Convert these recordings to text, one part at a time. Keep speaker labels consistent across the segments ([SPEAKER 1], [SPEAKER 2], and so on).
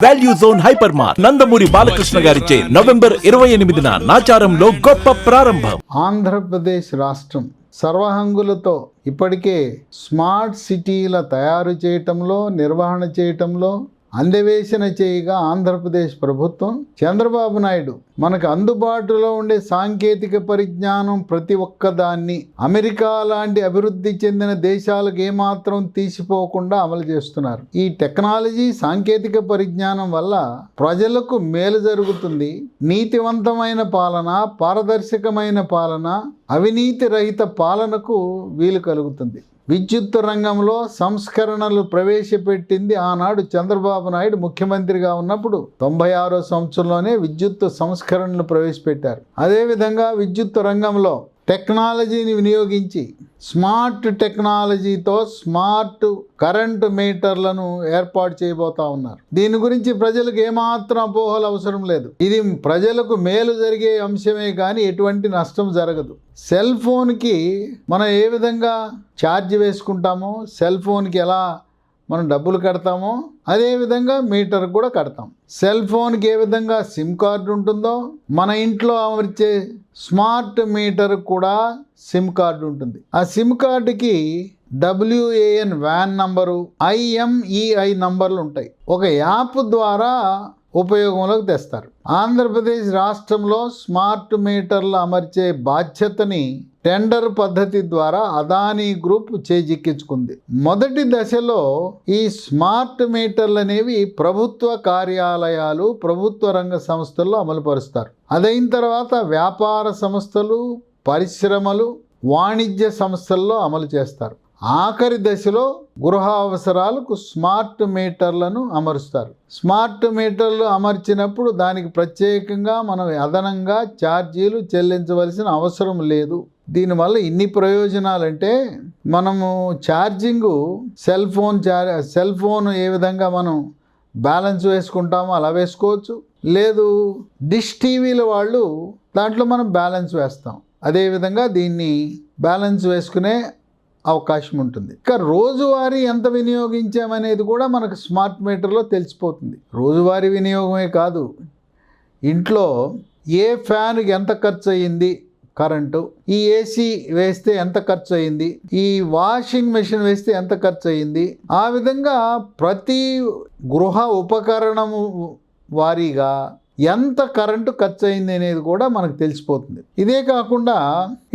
[SPEAKER 1] Value zone hyper mart Nandamuri Balakrishna గారిచే November 28న నాచారంలో గొప్ప ప్రారంభం.
[SPEAKER 2] ఆంధ్రప్రదేశ్ రాష్ట్రం సర్వహంగులతో ఇప్పటికే స్మార్ట్ సిటీల తయారు చేయటంలో, నిర్వహణ చేయటంలో అందవేసిన చేయగా ఆంధ్రప్రదేశ్ ప్రభుత్వం చంద్రబాబు నాయుడు మనకు అందుబాటులో ఉండే సాంకేతిక పరిజ్ఞానం ప్రతి ఒక్కదాన్ని అమెరికా లాంటి అభివృద్ధి చెందిన దేశాలకు ఏమాత్రం తీసిపోకుండా అమలు చేస్తున్నారు. ఈ టెక్నాలజీ సాంకేతిక పరిజ్ఞానం వల్ల ప్రజలకు మేలు జరుగుతుంది. నీతివంతమైన పాలన, పారదర్శకమైన పాలన, అవినీతి రహిత పాలనకు వీలు కలుగుతుంది. విద్యుత్ రంగంలో సంస్కరణలు ప్రవేశపెట్టింది ఆనాడు చంద్రబాబు నాయుడు ముఖ్యమంత్రిగా ఉన్నప్పుడు 96వ సంవత్సరంలోనే విద్యుత్ సంస్కరణలు ప్రవేశపెట్టారు. అదేవిధంగా విద్యుత్ రంగంలో టెక్నాలజీని వినియోగించి స్మార్ట్ టెక్నాలజీతో స్మార్ట్ కరెంటు మీటర్లను ఏర్పాటు చేయబోతా ఉన్నారు. దీని గురించి ప్రజలకు ఏమాత్రం అపోహలు అవసరం లేదు. ఇది ప్రజలకు మేలు జరిగే అంశమే కానీ ఎటువంటి నష్టం జరగదు. సెల్ ఫోన్కి మనం ఏ విధంగా ఛార్జ్ వేసుకుంటామో, సెల్ ఫోన్కి ఎలా మనం డబ్బులు కడతామో అదేవిధంగా మీటర్ కూడా కడతాం. సెల్ ఫోన్కి ఏ విధంగా సిమ్ కార్డు ఉంటుందో మన ఇంట్లో అమర్చే స్మార్ట్ మీటర్ కూడా సిమ్ కార్డు ఉంటుంది. ఆ సిమ్ కార్డుకి WAN వ్యాన్ నంబరు, IMEI నంబర్లు ఉంటాయి. ఒక యాప్ ద్వారా ఉపయోగంలోకి తెస్తారు. ఆంధ్రప్రదేశ్ రాష్ట్రంలో స్మార్ట్ మీటర్లు అమర్చే బాధ్యతని టెండర్ పద్ధతి ద్వారా అదానీ గ్రూప్ చేజిక్కించుకుంది. మొదటి దశలో ఈ స్మార్ట్ మీటర్లు అనేవి ప్రభుత్వ కార్యాలయాలు, ప్రభుత్వ రంగ సంస్థల్లో అమలుపరుస్తారు. అదైన తర్వాత వ్యాపార సంస్థలు, పరిశ్రమలు, వాణిజ్య సంస్థల్లో అమలు చేస్తారు. ఆఖరి దశలో గృహ అవసరాలకు స్మార్ట్ మీటర్లను అమరుస్తారు. స్మార్ట్ మీటర్లు అమర్చినప్పుడు దానికి ప్రత్యేకంగా మనం అదనంగా ఛార్జీలు చెల్లించవలసిన అవసరం లేదు. దీనివల్ల ఇన్ని ప్రయోజనాలంటే మనము ఛార్జింగు సెల్ ఫోన్ ఏ విధంగా మనం బ్యాలెన్స్ వేసుకుంటామో అలా వేసుకోవచ్చు. లేదు డిష్ టీవీల వాళ్ళు దాంట్లో మనం బ్యాలెన్స్ వేస్తాం. అదేవిధంగా దీన్ని బ్యాలెన్స్ వేసుకునే అవకాశం ఉంటుంది. ఇక రోజువారీ ఎంత వినియోగించామనేది కూడా మనకు స్మార్ట్ మీటర్లో తెలిసిపోతుంది. రోజువారీ వినియోగమే కాదు, ఇంట్లో ఏ ఫ్యాన్కి ఎంత ఖర్చు అయ్యింది కరెంటు, ఈ AC వేస్తే ఎంత ఖర్చు అయ్యింది, ఈ వాషింగ్ మెషిన్ వేస్తే ఎంత ఖర్చు అయ్యింది, ఆ విధంగా ప్రతి గృహ ఉపకరణము వారీగా ఎంత కరెంటు ఖర్చు అయింది అనేది కూడా మనకు తెలిసిపోతుంది. ఇదే కాకుండా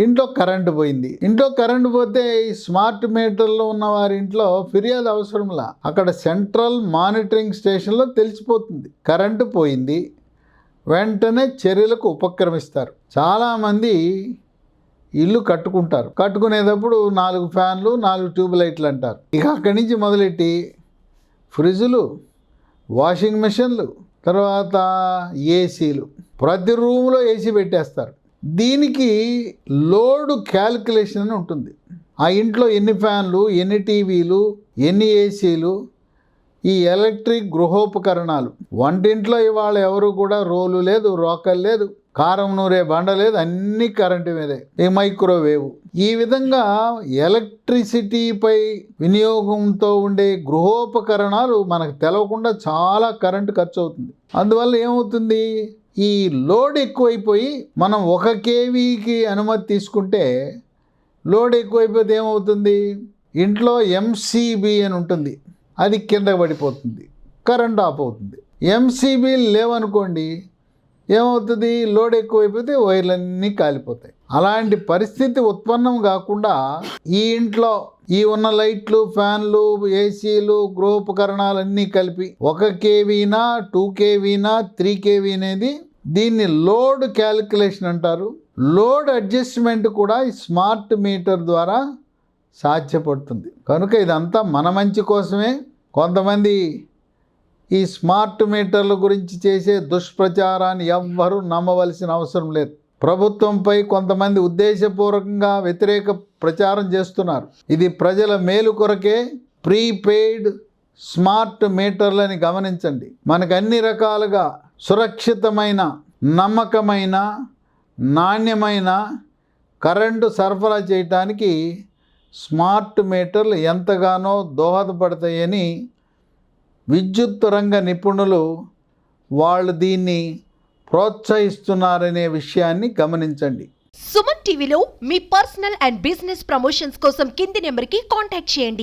[SPEAKER 2] ఇంట్లో కరెంటు పోయింది, ఇంట్లో కరెంటు పోతే ఈ స్మార్ట్ మీటర్లో ఉన్న వారి ఇంట్లో ఫిర్యాదు అవసరంలా, అక్కడ సెంట్రల్ మానిటరింగ్ స్టేషన్లో తెలిసిపోతుంది కరెంటు పోయింది. వెంటనే చర్యలకు ఉపక్రమిస్తారు. చాలామంది ఇల్లు కట్టుకుంటారు, కట్టుకునేటప్పుడు 4 ఫ్యాన్లు, 4 ట్యూబ్ లైట్లు అంటారు. ఇక అక్కడి నుంచి మొదలెట్టి ఫ్రిడ్జ్లు, వాషింగ్ మెషిన్లు, తర్వాత ACలు, ప్రతి రూమ్లో AC పెట్టేస్తారు. దీనికి లోడ్ క్యాలిక్యులేషన్ అని ఉంటుంది. ఆ ఇంట్లో ఎన్ని ఫ్యాన్లు, ఎన్ని టీవీలు, ఎన్ని ACలు, ఈ ఎలక్ట్రిక్ గృహోపకరణాలు, వంటింట్లో ఇవాళ ఎవరు కూడా రోలు లేదు, రోకలు లేదు, కారం నూరే బండ లేదు, అన్ని కరెంటు మీదే. ఈ మైక్రోవేవ్, ఈ విధంగా ఎలక్ట్రిసిటీపై వినియోగంతో ఉండే గృహోపకరణాలు మనకు తెలవకుండా చాలా కరెంటు ఖర్చు అవుతుంది. అందువల్ల ఏమవుతుంది, ఈ లోడ్ ఎక్కువైపోయి మనం 1 kVకి అనుమతి తీసుకుంటే లోడ్ ఎక్కువైపోతే ఏమవుతుంది, ఇంట్లో MCB అని ఉంటుంది, అది కింద పడిపోతుంది, కరెంట్ ఆఫ్ అవుతుంది. MCB లేవనుకోండి ఏమవుతుంది, లోడ్ ఎక్కువైపోతే వైర్లన్నీ కాలిపోతాయి. అలాంటి పరిస్థితి ఉత్పన్నం కాకుండా ఈ ఇంట్లో ఈ ఉన్న లైట్లు, ఫ్యాన్లు, ACలు, గృహోపకరణాలన్నీ కలిపి 1 kVనా 2 kVనా 3 kV అనేది దీన్ని లోడ్ క్యాలిక్యులేషన్ అంటారు. లోడ్ అడ్జస్ట్మెంట్ కూడా ఈ స్మార్ట్ మీటర్ ద్వారా సాధ్యపడుతుంది. కనుక ఇదంతా మన మంచి కోసమే. కొంతమంది ఈ స్మార్ట్ మీటర్ల గురించి చేసే దుష్ప్రచారాన్ని ఎవ్వరూ నమ్మవలసిన అవసరం లేదు. ప్రభుత్వంపై కొంతమంది ఉద్దేశపూర్వకంగా వ్యతిరేక ప్రచారం చేస్తున్నారు. ఇది ప్రజల మేలు కొరకే ప్రీపెయిడ్ స్మార్ట్ మీటర్లని గమనించండి. మనకు అన్ని రకాలుగా సురక్షితమైన, నమ్మకమైన, నాణ్యమైన కరెంటు సరఫరా చేయటానికి స్మార్ట్ మీటర్లు ఎంతగానో దోహదపడతాయని విద్యుత్ రంగ నిపుణులు వాళ్ళు దీన్ని ప్రోత్సహిస్తున్నారనే విషయాన్ని గమనించండి.
[SPEAKER 3] సుమన్ టీవీలో మీ పర్సనల్ అండ్ బిజినెస్ ప్రమోషన్స్ కోసం కింది నెంబర్కి కాంటాక్ట్ చేయండి.